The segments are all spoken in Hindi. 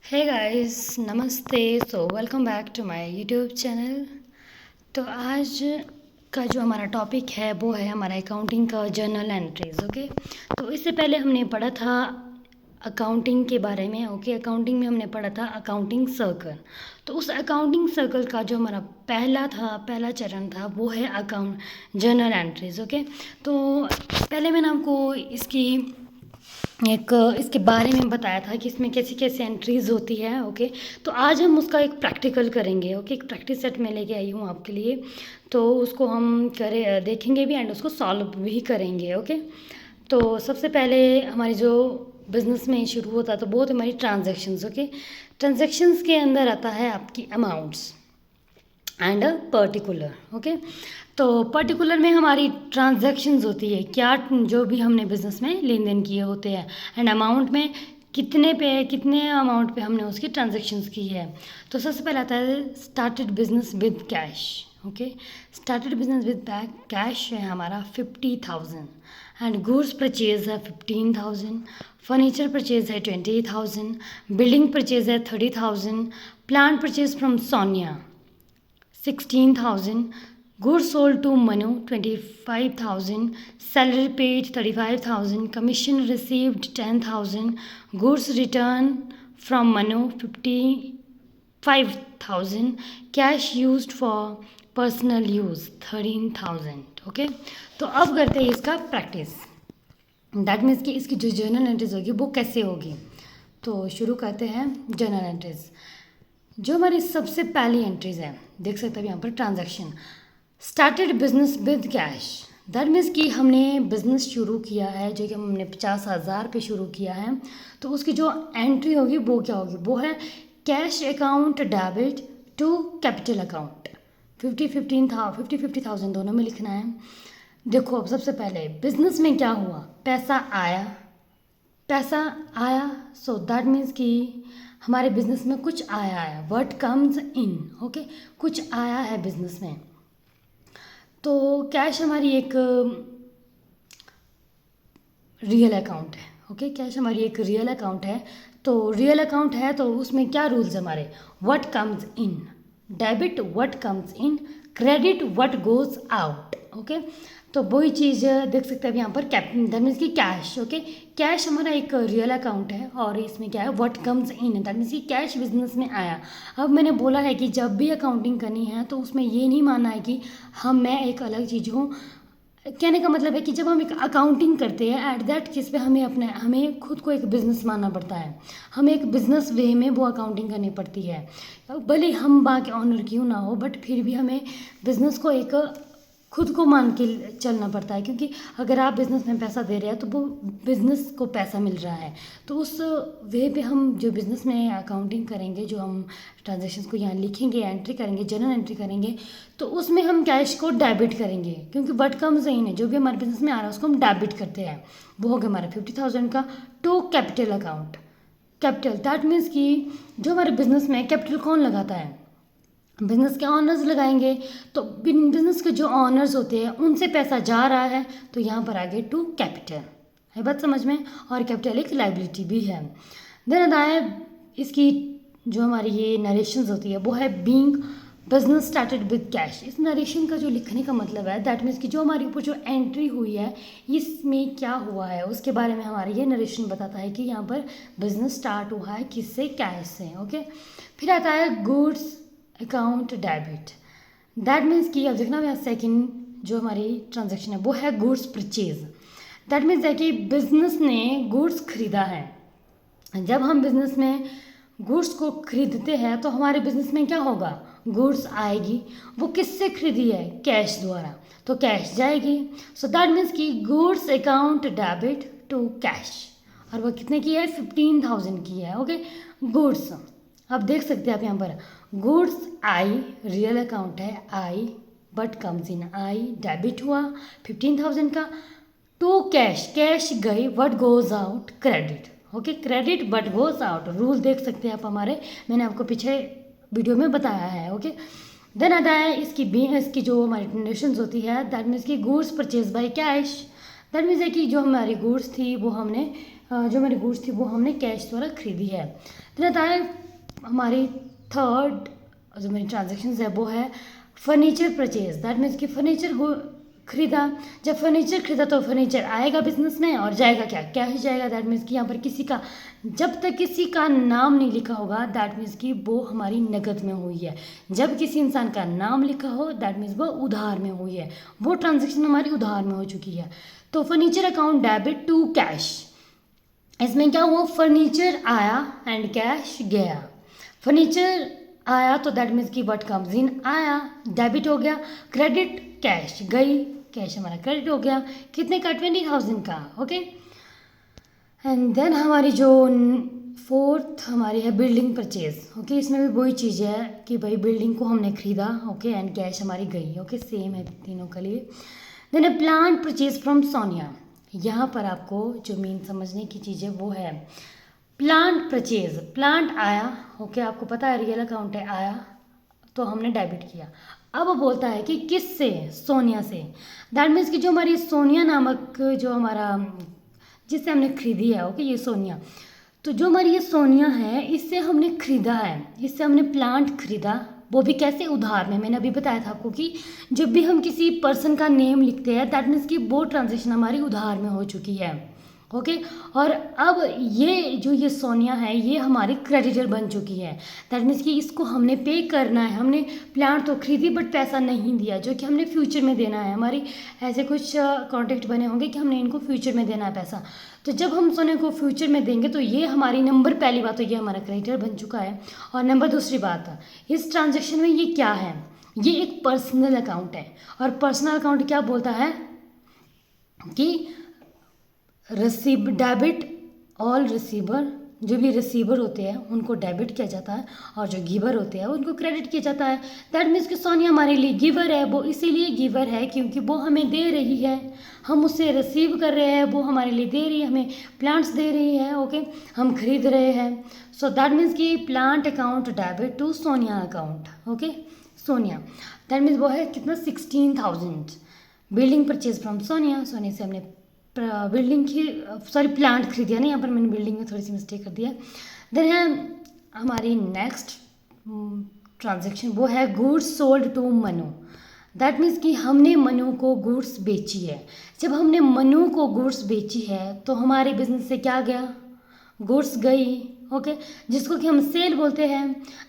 हे गाइस, नमस्ते। Welcome back to my YouTube channel. तो आज का जो हमारा टॉपिक है वो है हमारा अकाउंटिंग का जर्नल एंट्रीज। ओके, तो इससे पहले हमने पढ़ा था अकाउंटिंग के बारे में। ओके, अकाउंटिंग में हमने पढ़ा था अकाउंटिंग सर्कल। तो उस अकाउंटिंग सर्कल का जो हमारा पहला चरण था वो है अकाउंट जर्नल एंट्रीज। ओके, तो पहले मैंने आपको इसके बारे में बताया था कि इसमें कैसी कैसी एंट्रीज होती है। ओके, तो आज हम उसका एक प्रैक्टिकल करेंगे। ओके, एक प्रैक्टिस सेट में लेके आई हूँ आपके लिए, तो उसको हम देखेंगे भी एंड उसको सॉल्व भी करेंगे। ओके, तो सबसे पहले हमारी जो बिजनेस में शुरू होता है तो बहुत हमारी ट्रांजैक्शंस। ओके, ट्रांजैक्शंस के अंदर आता है आपकी अमाउंट्स एंड पर्टिकुलर। ओके, तो पर्टिकुलर में हमारी ट्रांजैक्शंस होती है, क्या जो भी हमने बिजनेस में लेन देन किए होते हैं, एंड अमाउंट में कितने अमाउंट पे हमने उसकी ट्रांजैक्शंस की है। तो सबसे पहले आता है started business with cash. Okay, started business with cash है हमारा 50,000 एंड गुड्स परचेज है 15,000, फर्नीचर परचेज है 20,000, बिल्डिंग परचेज है 30,000, plant purchase from Sonia 16,000, goods sold to Manu 25,000, salary paid 35,000, commission received 10,000, goods returned from Manu 55,000, cash used for personal use 13,000। Okay, तो अब करते हैं इसका प्रैक्टिस। दैट मीन्स कि इसकी जो जर्नल एंट्रीज होगी वो कैसे होगी। तो शुरू करते हैं जर्नल एंट्रीज। जो हमारी सबसे पहली एंट्रीज है, देख सकते हैं यहाँ पर transaction started business with cash. That means कि हमने बिजनेस शुरू किया है, जो कि हमने 50,000 पे शुरू किया है। तो उसकी जो एंट्री होगी वो क्या होगी, वो है cash account debit to capital account. 50,000 दोनों में लिखना है। देखो, अब सबसे पहले बिजनेस में क्या हुआ, पैसा आया। सो दैट मीन्स कि हमारे बिजनेस में कुछ आया है, व्हाट कम्स इन। ओके, कुछ आया है बिजनेस में। तो कैश हमारी एक रियल अकाउंट है। ओके, कैश हमारी एक रियल अकाउंट है। तो रियल अकाउंट है तो उसमें क्या रूल्स हमारे, what comes in, debit what comes in, credit what goes out. Okay, तो वही चीज़ देख सकते हैं यहाँ पर दैट मीन्स कि कैश। ओके, कैश हमारा एक रियल अकाउंट है और इसमें क्या है, what comes in, that means कि कैश बिजनेस में आया। अब मैंने बोला है कि जब भी अकाउंटिंग करनी है तो उसमें ये नहीं मानना है कि मैं एक अलग चीज़ हूँ। कहने का मतलब है कि जब हम एक अकाउंटिंग करते हैं एट दैट केस पे हमें खुद को एक बिज़नेस मानना पड़ता है। हमें एक बिज़नेस वे में वो अकाउंटिंग करनी पड़ती है। भले हम बाकी ऑनर क्यों ना हो, बट फिर भी हमें बिज़नेस को एक खुद को मान के चलना पड़ता है, क्योंकि अगर आप बिज़नेस में पैसा दे रहे हैं तो वो बिज़नेस को पैसा मिल रहा है। तो उस वे पे हम जो बिज़नेस में अकाउंटिंग करेंगे, जो हम ट्रांजैक्शंस को यहाँ लिखेंगे, एंट्री करेंगे, जर्नल एंट्री करेंगे, तो उसमें हम कैश को डेबिट करेंगे, क्योंकि व्हाट कम्स इन है, जो भी हमारे बिज़नेस में आ रहा है उसको हम डेबिट करते हैं। वो हो गया हमारा 50,000 का to capital account. Capital that means कि जो हमारे बिज़नेस में कैपिटल कौन लगाता है, बिज़नेस के ऑनर्स लगाएंगे। तो बिज़नेस के जो ऑनर्स होते हैं उनसे पैसा जा रहा है, तो यहाँ पर आगे टू कैपिटल है, बात समझ में। और कैपिटल एक लाइबिलिटी भी है। देन आता है इसकी जो हमारी ये नरेशंस होती है वो है being business started with cash. इस नरेशन का जो लिखने का मतलब है दैट मीन्स कि जो हमारे ऊपर जो एंट्री हुई है इसमें क्या हुआ है उसके बारे में हमारा ये नरेशन बताता है कि यहाँ पर बिजनेस स्टार्ट हुआ है किससे, कैश से। ओके, फिर आता है goods account debit. That means कि अब देखना यहाँ सेकंड जो हमारी ट्रांजैक्शन है वो है गुड्स परचेज। दैट मीन्स है कि बिजनेस ने गुड्स खरीदा है। जब हम बिजनेस में गुड्स को खरीदते हैं तो हमारे बिजनेस में क्या होगा, गुड्स आएगी। वो किससे खरीदी है, कैश द्वारा, तो कैश जाएगी। सो दैट मीन्स कि goods account debit to cash, और वो कितने की है, 15,000 की है। ओके, गुड्स अब देख सकते हैं आप यहाँ पर गुड्स आई रियल अकाउंट है, आई बट कम्स इन, आई डेबिट हुआ 15,000 का टू कैश, कैश गई, what goes out credit. Okay, credit but goes out, rule देख सकते हैं आप हमारे, मैंने आपको पीछे वीडियो में बताया है। ओके, देन आता है इसकी जो हमारी कंडीशंस होती है दैट मीन्स की goods purchase by cash. That means है कि जो हमारी गुड्स थी वो हमने जो मेरी गुड्स थी वो हमने कैश द्वारा खरीदी है। फिर आता है हमारी थर्ड जो मेरी ट्रांजेक्शन है वो है फर्नीचर परचेज। दैट मीन्स कि फर्नीचर खरीदा। जब फर्नीचर खरीदा तो फर्नीचर आएगा बिजनेस में और जाएगा क्या, कैश जाएगा। दैट मीन्स कि यहाँ पर किसी का जब तक किसी का नाम नहीं लिखा होगा दैट मीन्स कि वो हमारी नकद में हुई है। जब किसी इंसान का नाम लिखा हो दैट मीन्स वो उधार में हुई है, वो ट्रांजेक्शन हमारी उधार में हो चुकी है। तो furniture account debit to cash, इसमें क्या हुआ, फर्नीचर आया एंड कैश गया। फर्नीचर आया तो दैट मीन्स कि व्हाट कम्स इन आया, डेबिट हो गया। क्रेडिट कैश गई, कैश हमारा क्रेडिट हो गया। कितने का, 20,000 का। ओके, एंड देन हमारी जो फोर्थ हमारी है बिल्डिंग परचेज। ओके, इसमें भी वही चीज़ है कि भाई बिल्डिंग को हमने खरीदा, ओके, एंड कैश हमारी गई। ओके, सेम है तीनों के लिए। Then a plant purchase from Sonia. यहाँ पर आपको जो मेन समझने की चीज़ है वो है प्लांट परचेज। प्लांट आया, ओके, आपको पता है रियल अकाउंट है, आया तो हमने डेबिट किया। अब बोलता है कि किससे, सोनिया से। दैट मीन्स कि जो हमारी सोनिया नामक जो हमारा जिससे हमने खरीदी है, ओके, ये सोनिया, तो जो हमारी ये सोनिया है इससे हमने खरीदा है, इससे हमने प्लांट खरीदा, वो भी कैसे, उधार में। मैंने अभी बताया था आपको कि जब भी हम किसी पर्सन का नेम लिखते हैं दैट मीन्स कि वो ट्रांजेक्शन हमारी उधार में हो चुकी है। ओके, और अब ये जो ये सोनिया है ये हमारी क्रेडिटर बन चुकी है। दैट मीन्स कि इसको हमने पे करना है। हमने प्लांट तो खरीदी बट पैसा नहीं दिया, जो कि हमने फ्यूचर में देना है। हमारी ऐसे कुछ कॉन्टेक्ट बने होंगे कि हमने इनको फ्यूचर में देना है पैसा। तो जब हम सोने को फ्यूचर में देंगे तो ये हमारी नंबर, पहली बात तो ये हमारा क्रेडिटर बन चुका है। और नंबर दूसरी बात, इस ट्रांजेक्शन में ये क्या है, ये एक पर्सनल अकाउंट है। और पर्सनल अकाउंट क्या बोलता है कि रिसीव डेबिट ऑल रिसीवर, जो भी रिसीवर होते हैं उनको डेबिट किया जाता है और जो गिवर होते हैं उनको क्रेडिट किया जाता है। दैट मीन्स कि सोनिया हमारे लिए गिवर है। वो इसीलिए गिवर है क्योंकि वो हमें दे रही है, हम उससे रिसीव कर रहे हैं, वो हमारे लिए दे रही है, हमें प्लांट्स दे रही है। ओके, हम खरीद रहे हैं। सो दैट मीन्स कि plant account debit to Sonia account. Okay, Sonia that means वो है कितना, 16,000। Building purchase from Sonia, Sonia से हमने बिल्डिंग की सॉरी प्लांट खरीदिया, नहीं यहाँ पर मैंने बिल्डिंग में थोड़ी सी मिस्टेक कर दिया। देन है हमारी नेक्स्ट ट्रांजेक्शन, वो है goods sold to Manu. That means कि हमने मनु को गुड्स बेची है। जब हमने मनु को गुड्स बेची है तो हमारे बिजनेस से क्या गया, गुड्स गई। ओके, जिसको कि हम सेल बोलते हैं।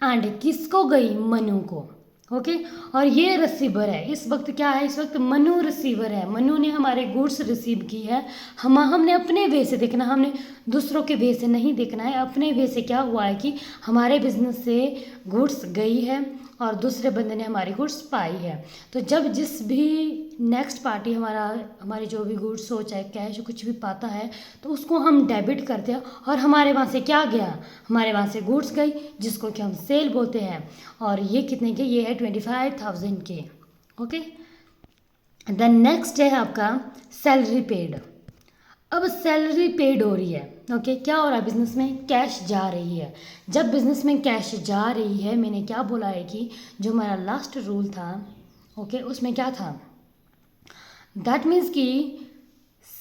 एंड किसको गई, मनु को। ओके, और ये रिसीवर है। इस वक्त क्या है, इस वक्त मनु रिसीवर है। मनु ने हमारे गुड्स रिसीव की है। हमने अपने वे से देखना, हमने दूसरों के वे से नहीं देखना है। अपने वे से क्या हुआ है कि हमारे बिजनेस से गुड्स गई है और दूसरे बंदे ने हमारी गुड्स पाई है। तो जब जिस भी नेक्स्ट पार्टी हमारी जो भी गुड्स हो चाहे कैश कुछ भी पाता है तो उसको हम डेबिट करते हैं और हमारे वहाँ से क्या गया, हमारे वहाँ से गुड्स गई जिसको कि हम सेल बोलते हैं। और ये कितने के, ये है 25,000 के। ओके, देन नेक्स्ट है आपका सैलरी पेड। अब सैलरी पेड हो रही है। ओके, क्या हो रहा है, बिजनेस में कैश जा रही है। जब बिजनेस में कैश जा रही है, मैंने क्या बोला है कि जो हमारा लास्ट रूल था, ओके, उसमें क्या था, दैट मीन्स कि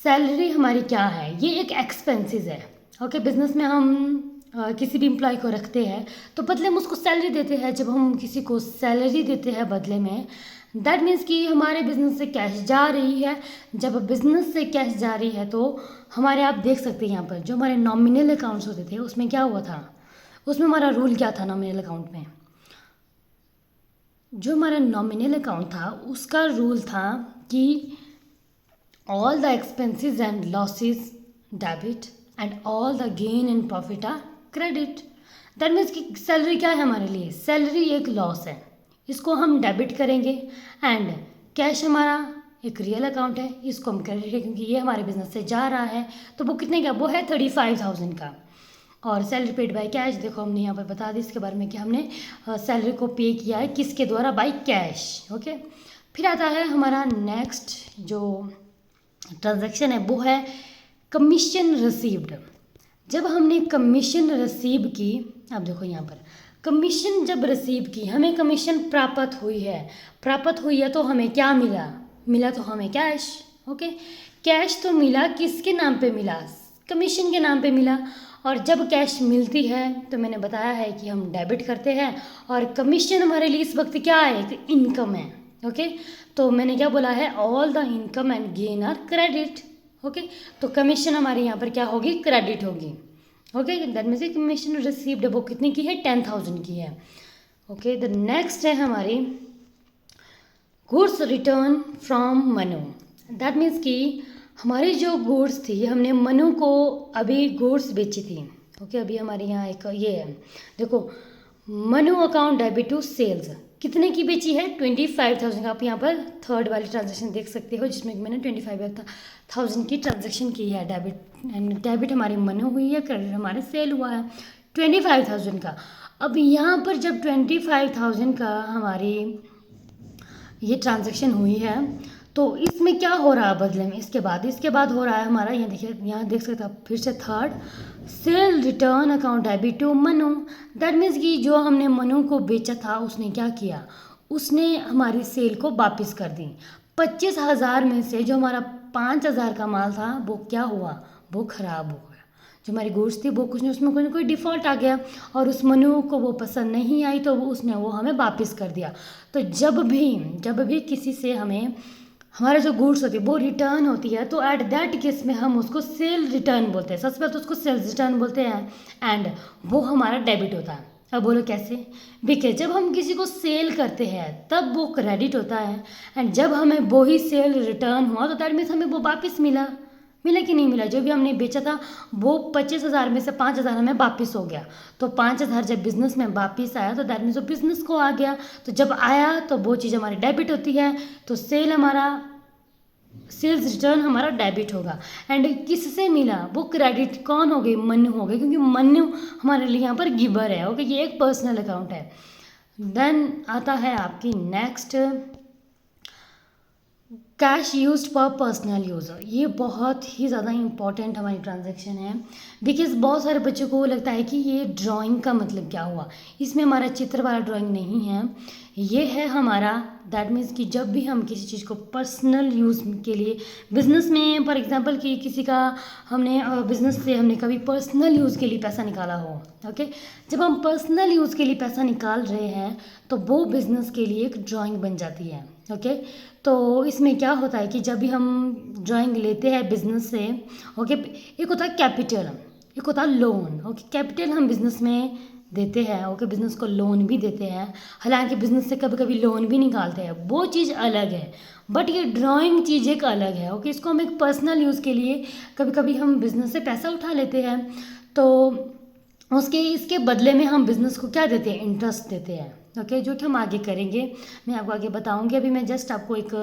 सैलरी हमारी क्या है, ये एक एक्सपेंसेस है। ओके, बिजनेस में हम किसी भी एम्प्लॉय को रखते हैं तो बदले में उसको सैलरी देते हैं। जब हम किसी को सैलरी देते हैं बदले में, दैट मीन्स कि हमारे बिजनेस से कैश जा रही है। जब बिजनेस से कैश जा रही है तो हमारे, आप देख सकते हैं यहाँ पर जो हमारे नॉमिनल अकाउंट्स होते थे उसमें क्या हुआ था, उसमें हमारा रूल क्या था, नॉमिनल अकाउंट में जो हमारा नॉमिनल अकाउंट था उसका रूल था कि all the expenses and losses debit and all the gain and profit are credit. That means कि सैलरी क्या है हमारे लिए, सैलरी एक लॉस है, इसको हम डेबिट करेंगे। एंड कैश हमारा एक रियल अकाउंट है, इसको हम क्रेडिट करेंगे क्योंकि ये हमारे बिजनेस से जा रहा है। तो वो कितने का, वो है 35,000 का। और सैलरी पेड बाय कैश, देखो हमने यहाँ पर बता दी इसके बारे में कि हमने सैलरी को पे किया है किसके द्वारा, बाय कैश। ओके, फिर आता है हमारा नेक्स्ट जो ट्रांजैक्शन है वो है कमीशन रिसीव्ड। जब हमने कमीशन रिसीव की, अब देखो यहाँ पर कमीशन जब रिसीव की, हमें कमीशन प्राप्त हुई है तो हमें क्या मिला, तो हमें कैश। ओके, कैश तो मिला, किसके नाम पे मिला, कमीशन के नाम पे मिला। और जब कैश मिलती है तो मैंने बताया है कि हम डेबिट करते हैं, और कमीशन हमारे लिए इस वक्त क्या है, एक इनकम है। ओके, तो मैंने क्या बोला है, all the income and gain are credit. Okay, तो कमीशन हमारे यहाँ पर क्या होगी, क्रेडिट होगी। Okay, that means commission received वो कितनी की है, 10,000 की है। ओके, द नेक्स्ट है हमारी goods return from Manu. That means कि हमारी जो गुड्स थी, हमने मनु को अभी गुड्स बेची थी। ओके, अभी हमारे यहाँ एक ये है, देखो Manu account debit to sales कितने की बेची है, 25,000 का। आप यहाँ पर थर्ड वाली ट्रांजेक्शन देख सकते हो, जिसमें मैंने 25,000 की ट्रांजेक्शन की है डेबिट, एंड डेबिट हमारी मनु हुई है, क्रेडिट हमारे सेल हुआ है 25,000 का। अब यहाँ पर जब 25,000 का हमारी ये ट्रांजैक्शन हुई है, तो इसमें क्या हो रहा है बदले में, इसके बाद हो रहा है हमारा, यहाँ देखिए, यहाँ देख सकते हो फिर से third, sale return account debit to Manu. That means कि जो हमने मनु को बेचा था, उसने क्या किया, उसने हमारी सेल को वापस कर दी। 25,000 में से जो हमारा 5,000 का माल था, वो क्या हुआ, वो खराब हो गया। जो हमारी गुड्स थी वो कुछ नहीं, उसमें कोई ना कोई डिफ़ॉल्ट आ गया, और उस मनु को वो पसंद नहीं आई, तो उसने वो हमें वापस कर दिया। तो जब भी किसी से हमें हमारे जो गुड्स होती है वो रिटर्न होती है, तो एट दैट केस में हम उसको सेल रिटर्न बोलते हैं। सबसे पहले तो उसको सेल्स रिटर्न बोलते हैं, एंड वो हमारा डेबिट होता है। अब बोलो कैसे, बिकॉज जब हम किसी को सेल करते हैं तब वो क्रेडिट होता है, एंड जब हमें वो ही सेल रिटर्न हुआ तो दैट मीन्स हमें वो वापस मिला कि नहीं मिला। जो भी हमने बेचा था वो 25,000 में से 5,000 हमें वापस हो गया, तो 5,000 जब बिज़नेस में वापस आया तो दैट मीन्स वो बिज़नेस को आ गया। तो जब आया तो वो चीज़ हमारी डेबिट होती है, तो सेल्स रिटर्न हमारा डेबिट होगा। एंड किससे मिला, वो क्रेडिट कौन हो गई, मनु हो गई, क्योंकि मनु हमारे लिए यहाँ पर गिवर है। ओके, ये एक पर्सनल अकाउंट है। देन आता है आपकी next, cash used for personal use. ये बहुत ही ज़्यादा इंपॉर्टेंट हमारी ट्रांजैक्शन है, बिकॉज बहुत सारे बच्चों को लगता है कि ये ड्राइंग का मतलब क्या हुआ। इसमें हमारा चित्र वाला ड्राइंग नहीं है, ये है हमारा, दैट मीन्स कि जब भी हम किसी चीज़ को पर्सनल यूज़ के लिए, बिज़नेस में फॉर एग्जांपल कि किसी का हमने बिज़नेस से हमने कभी पर्सनल यूज़ के लिए पैसा निकाला हो। ओके, जब हम पर्सनल यूज़ के लिए पैसा निकाल रहे हैं तो वो बिज़नेस के लिए एक ड्राइंग बन जाती है। ओके, तो इसमें क्या होता है कि जब भी हम ड्राइंग लेते हैं बिज़नेस से, ओके, एक होता है कैपिटल, एक होता है लोन। ओके, कैपिटल हम बिज़नेस में देते हैं, ओके, बिज़नेस को लोन भी देते हैं, हालांकि बिज़नेस से कभी कभी लोन भी निकालते हैं, वो चीज़ अलग है। बट ये ड्राइंग चीज़ एक अलग है। ओके, इसको हम एक पर्सनल यूज़ के लिए कभी कभी हम बिज़नेस से पैसा उठा लेते हैं, तो इसके बदले में हम बिज़नेस को क्या देते हैं, इंटरेस्ट देते हैं। ओके, जो कि हम आगे करेंगे, मैं आपको आगे बताऊंगी। अभी मैं जस्ट आपको एक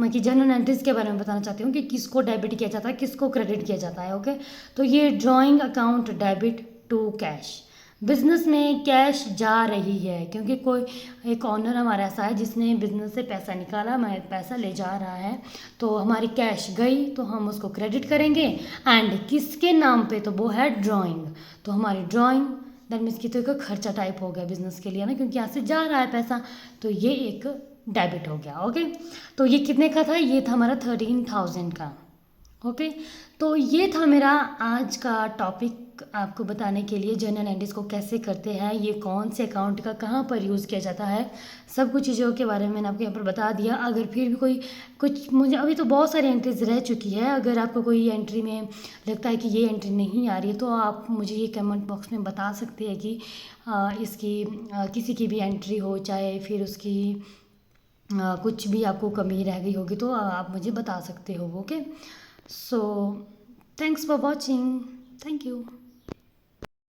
मैं कि जनरल एंट्रीज के बारे में बताना चाहती हूँ कि किसको डेबिट किया जाता है, किसको क्रेडिट किया जाता है। ओके, तो ये drawing account debit to cash, business में कैश जा रही है, क्योंकि कोई एक ऑनर हमारा ऐसा है जिसने बिज़नेस से पैसा निकाला, मैं पैसा ले जा रहा है, तो हमारी कैश गई तो हम उसको क्रेडिट करेंगे, एंड किसके नाम पे, तो वो है ड्राइंग। तो हमारी ड्राइंग दैट मीन्स कि तो एक खर्चा टाइप हो गया बिज़नेस के लिए ना, क्योंकि यहाँ से जा रहा है पैसा, तो ये एक डेबिट हो गया। ओके, तो ये कितने का था, ये था हमारा 13,000 का। ओके, तो ये था मेरा आज का टॉपिक आपको बताने के लिए, जनरल एंट्रीज को कैसे करते हैं, ये कौन से अकाउंट का कहाँ पर यूज़ किया जाता है, सब कुछ चीज़ों के बारे में मैंने आपको यहाँ पर बता दिया। अगर फिर भी कोई कुछ, मुझे अभी तो बहुत सारी एंट्रीज रह चुकी है, अगर आपको कोई एंट्री में लगता है कि ये एंट्री नहीं आ रही है तो आप मुझे ये कमेंट बॉक्स में बता सकते हैं कि इसकी किसी की भी एंट्री हो, चाहे फिर उसकी कुछ भी आपको कमी रह गई होगी तो आप मुझे बता सकते हो। Okay, so thanks for watching. Thank you.